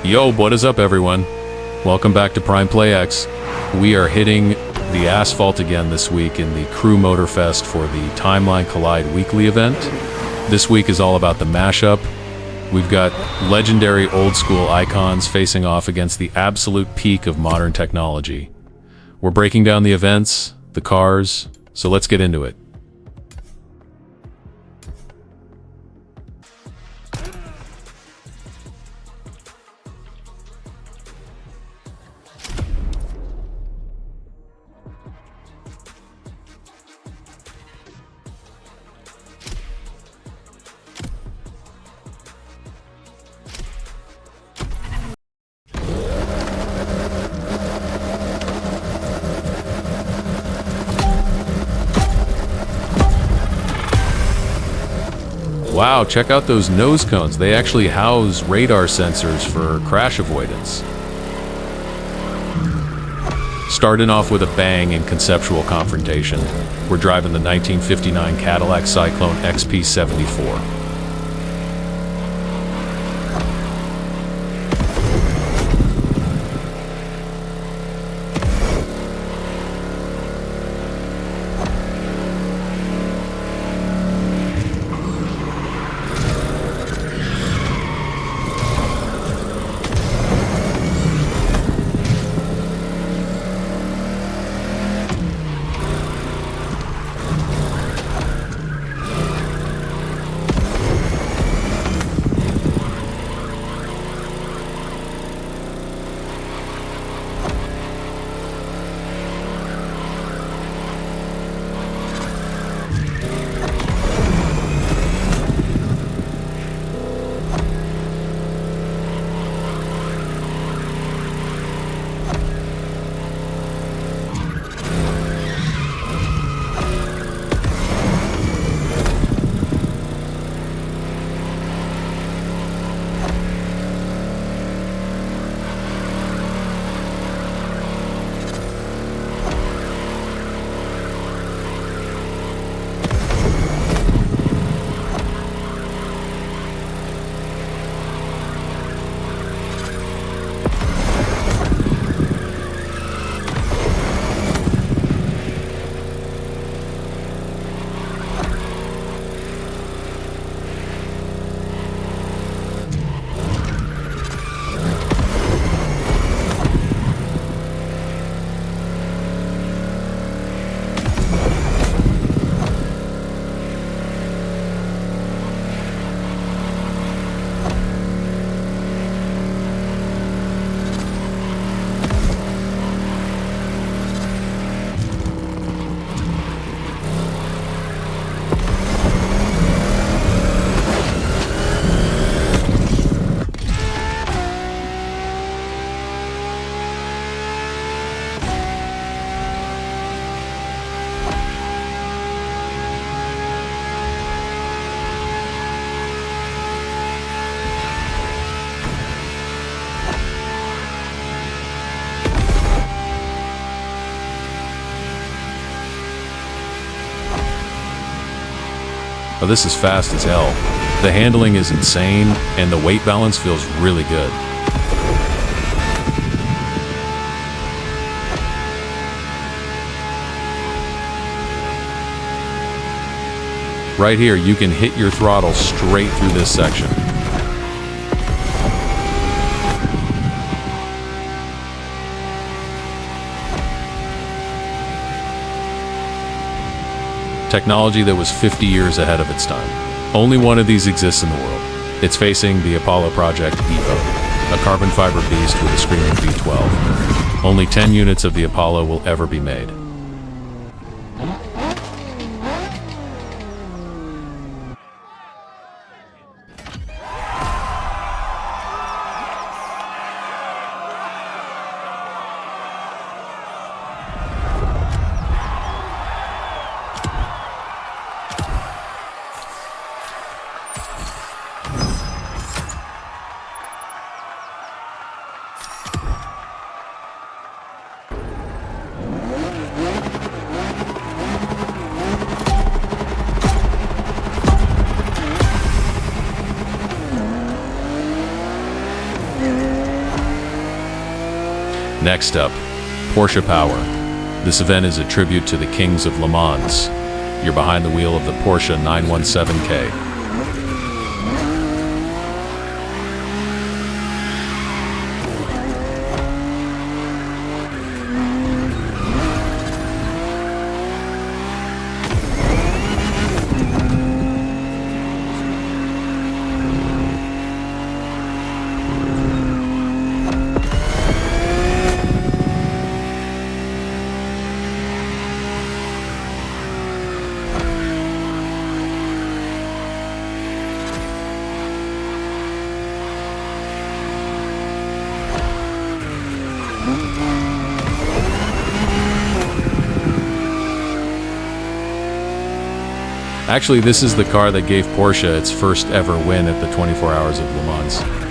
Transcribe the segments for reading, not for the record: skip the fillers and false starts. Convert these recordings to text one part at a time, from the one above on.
Yo, what is up everyone? Welcome back to PrimePlay X. We are hitting the asphalt again this week in the Crew Motorfest for the Timeline Collide weekly event. This week is all about the mashup. We've got legendary old school icons facing off against the absolute peak of modern technology. We're breaking down the events, the cars, so let's get into it. Wow, check out those nose cones. They actually house radar sensors for crash avoidance. Starting off with a bang in Conceptual Confrontation, we're driving the 1959 Cadillac Cyclone XP74. Oh, this is fast as hell. The handling is insane, and the weight balance feels really good. Right here, you can hit your throttle straight through this section. Technology that was 50 years ahead of its time. Only one of these exists in the world. It's facing the Apollo Project Evo, a carbon fiber beast with a screaming V12. Only 10 units of the Apollo will ever be made. Next up, Porsche Power. This event is a tribute to the kings of Le Mans. You're behind the wheel of the Porsche 917K. Actually, this is the car that gave Porsche its first ever win at the 24 Hours of Le Mans.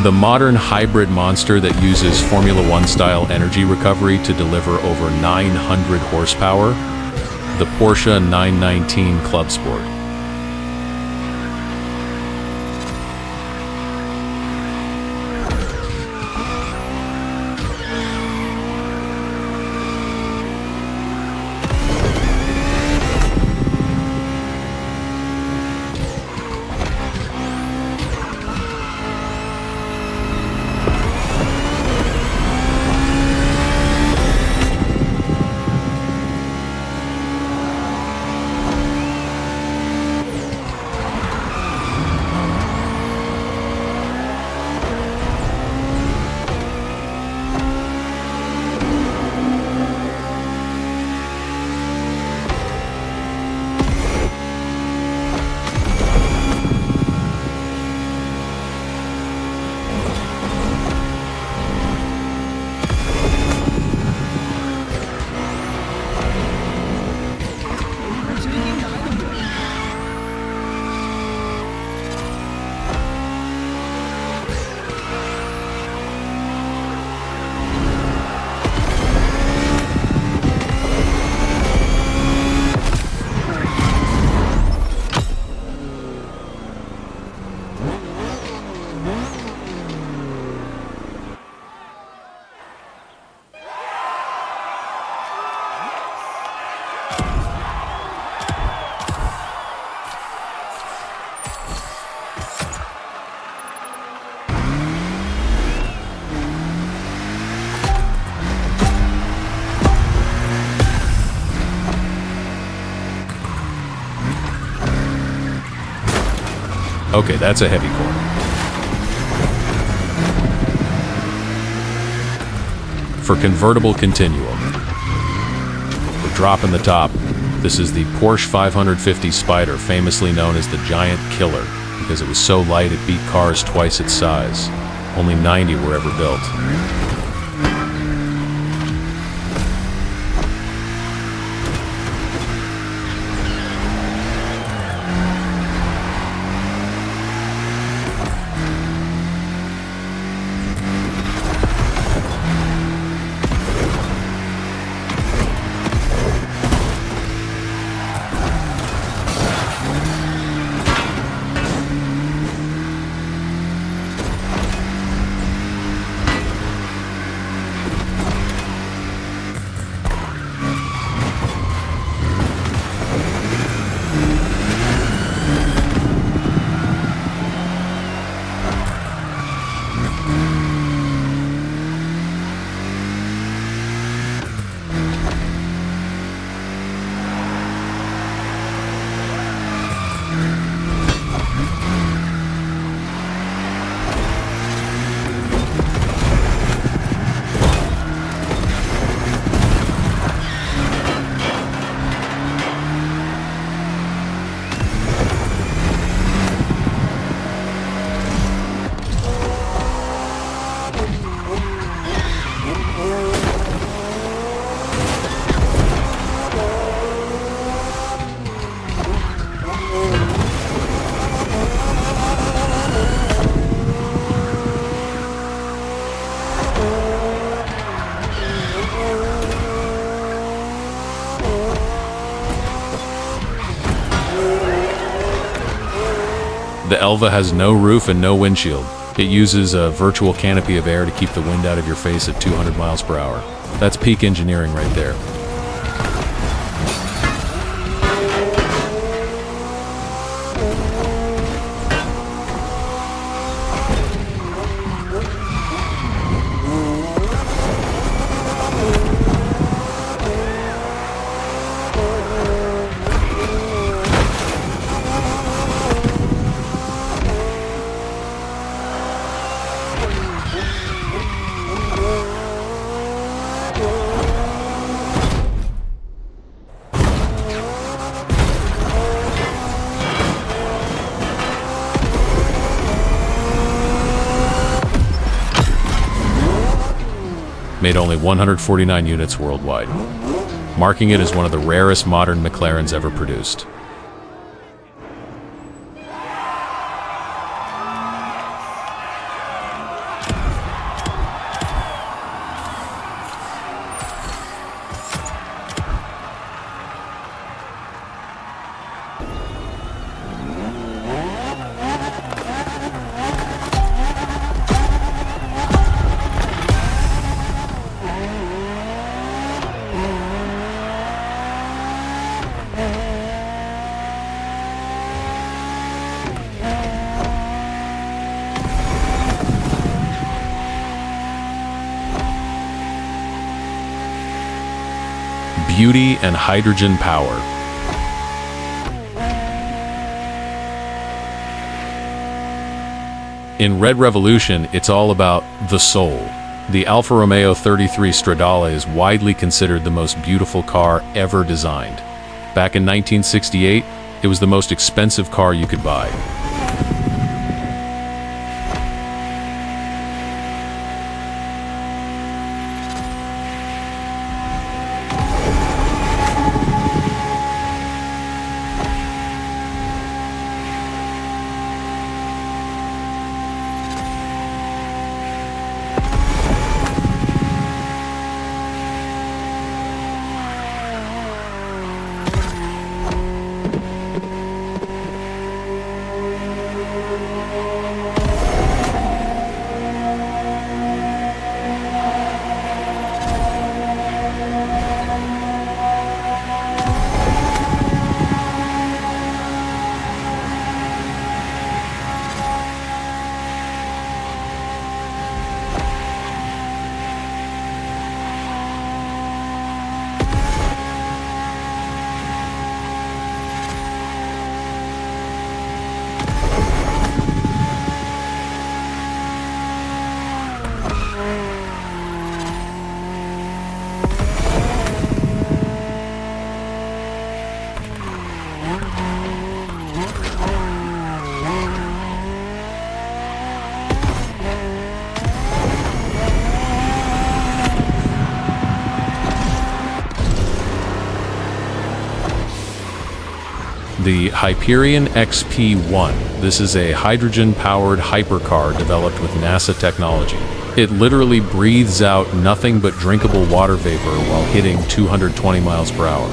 The modern hybrid monster that uses Formula One style energy recovery to deliver over 900 horsepower, the Porsche 919 Club Sport. Okay, that's a heavy corner. For Convertible Continuum, we're dropping the top. This is the Porsche 550 Spider, famously known as the Giant Killer, because it was so light it beat cars twice its size. Only 90 were ever built. The Elva has no roof and no windshield. It uses a virtual canopy of air to keep the wind out of your face at 200 miles per hour. That's peak engineering right there. Made only 149 units worldwide, marking it as one of the rarest modern McLarens ever produced. Beauty and hydrogen power. In Red Revolution, it's all about the soul. The Alfa Romeo 33 Stradale is widely considered the most beautiful car ever designed. Back in 1968, it was the most expensive car you could buy. The Hyperion XP1. This is a hydrogen-powered hypercar developed with NASA technology. It literally breathes out nothing but drinkable water vapor while hitting 220 miles per hour.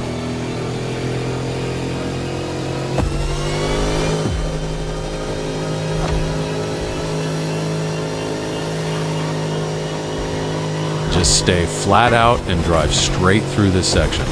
Just stay flat out and drive straight through this section.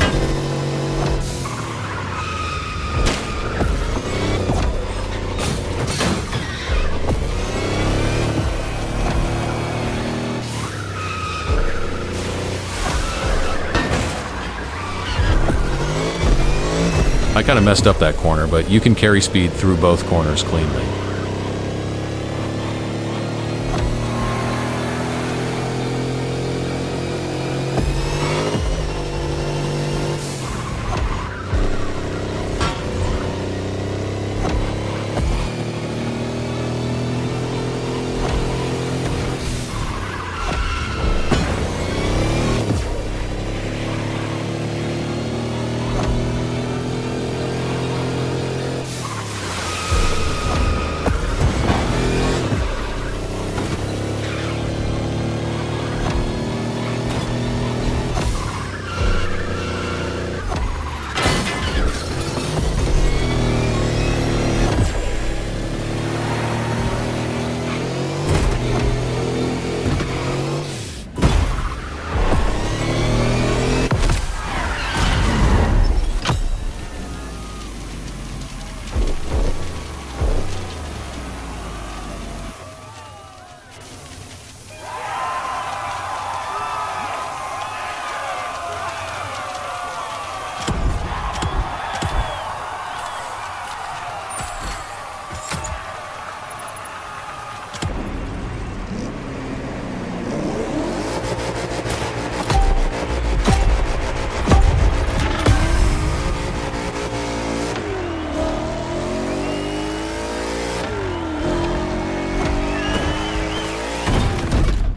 I kind of messed up that corner, but you can carry speed through both corners cleanly.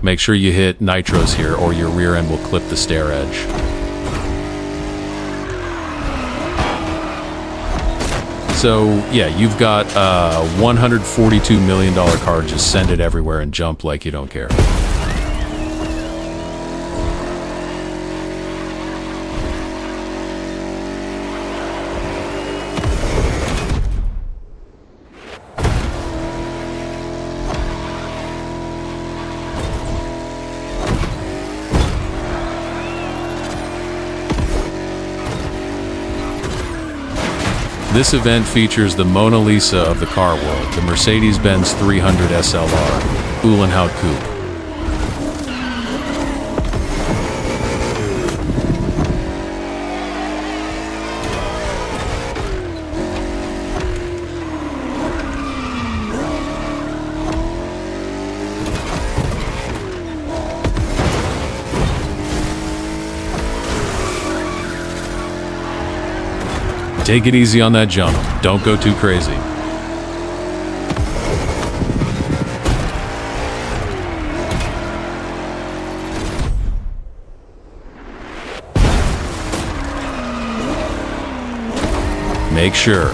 Make sure you hit nitros here or your rear end will clip the stair edge. So yeah, you've got a $142 million car, just send it everywhere and jump like you don't care. This event features the Mona Lisa of the car world, the Mercedes-Benz 300 SLR Uhlenhaut Coupe. Take it easy on that jump. Don't go too crazy. Make sure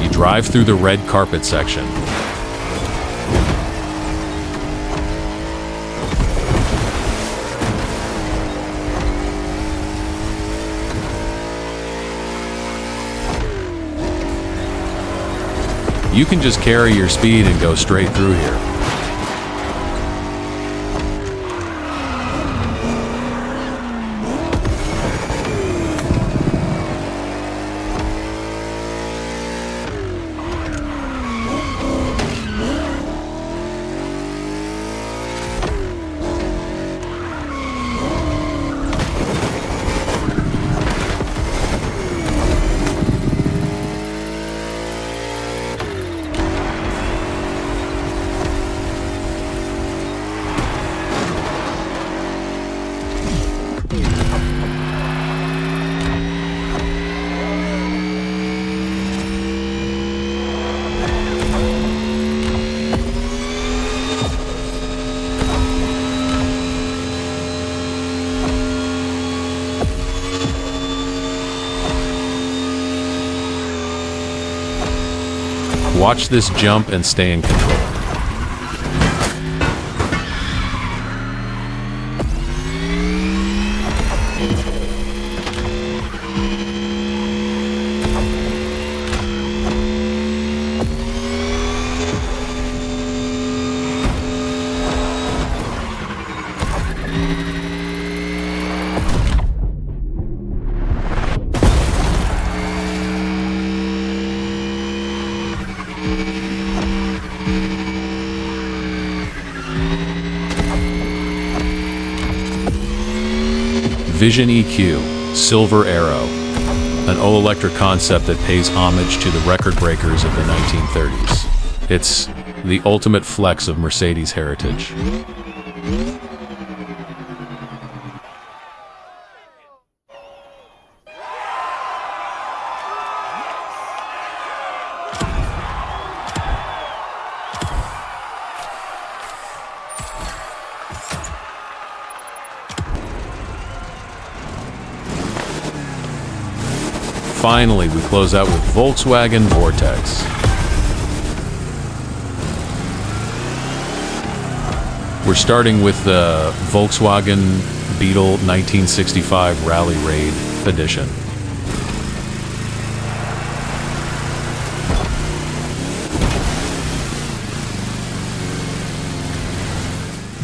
you drive through the red carpet section. You can just carry your speed and go straight through here. Watch this jump and stay in control. Vision EQ, Silver Arrow, an all-electric concept that pays homage to the record breakers of the 1930s. It's the ultimate flex of Mercedes heritage. Finally, we close out with Volkswagen Vortex. We're starting with the Volkswagen Beetle 1965 Rally Raid Edition.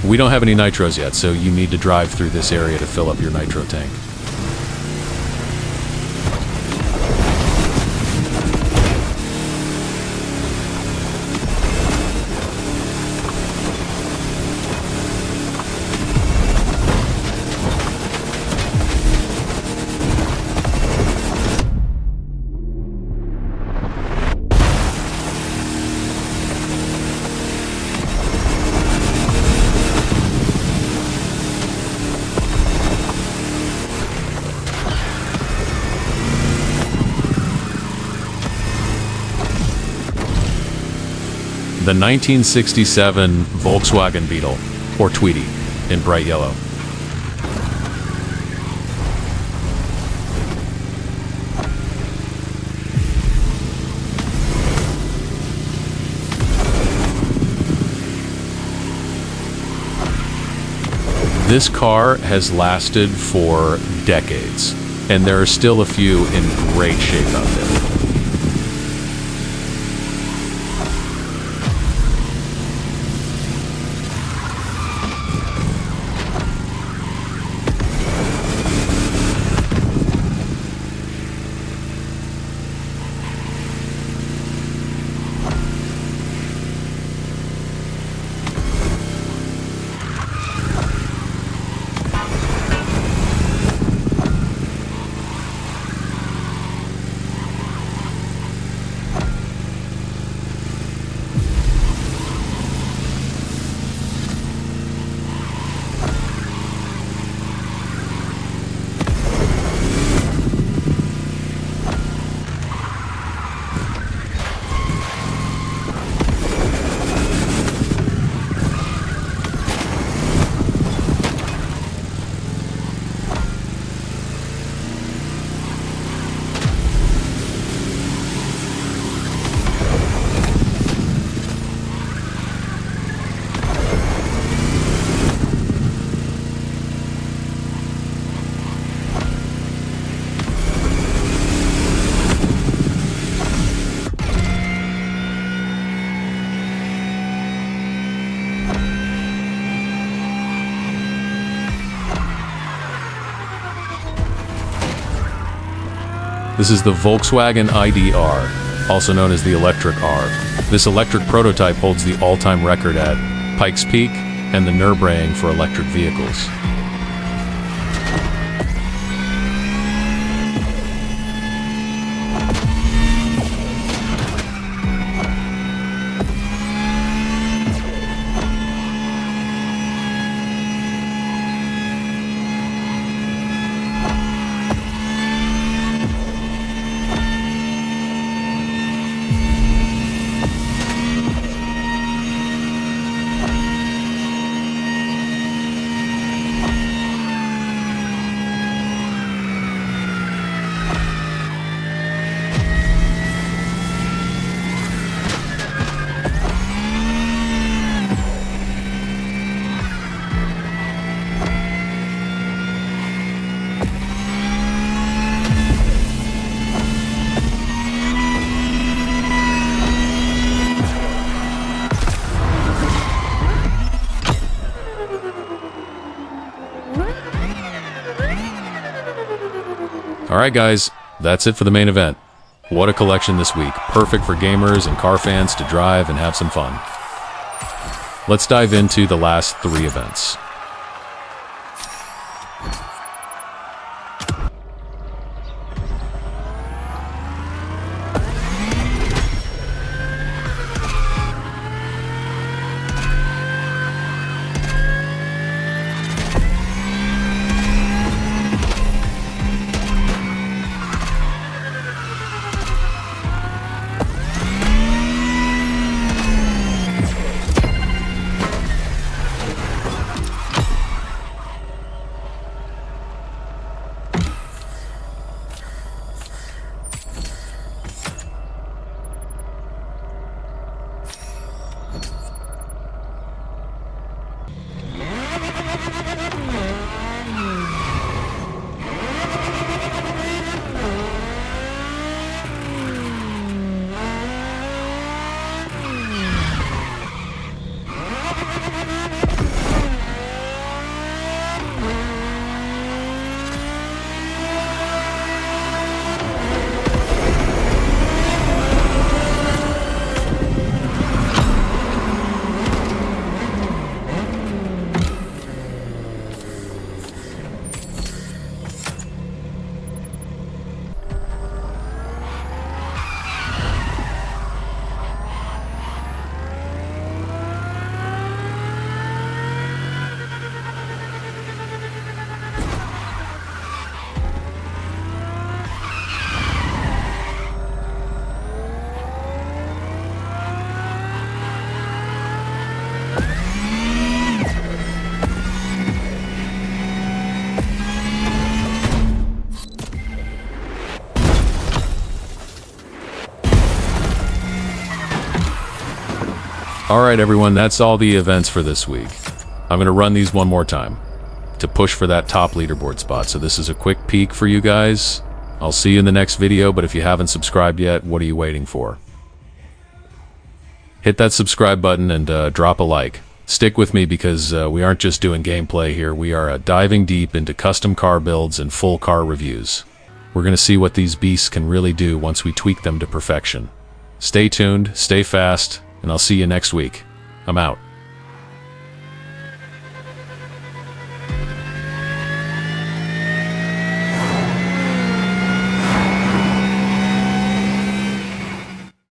We don't have any nitros yet, so you need to drive through this area to fill up your nitro tank. The 1967 Volkswagen Beetle, or Tweety. in bright yellow. This car has lasted for decades, and there are still a few in great shape out there. This is the Volkswagen ID.R, also known as the Electric R. This electric prototype holds the all-time record at Pikes Peak and the Nürburgring for electric vehicles. Alright guys, that's it for the main event. What a collection this week. Perfect for gamers and car fans to drive and have some fun. Let's dive into the last 3 events. Alright everyone, that's all the events for this week. I'm going to run these one more time to push for that top leaderboard spot. So this is a quick peek for you guys. I'll see you in the next video, but if you haven't subscribed yet, what are you waiting for? Hit that subscribe button and drop a like. Stick with me because we aren't just doing gameplay here. We are diving deep into custom car builds and full car reviews. We're going to see what these beasts can really do once we tweak them to perfection. Stay tuned, stay fast, and I'll see you next week. I'm out.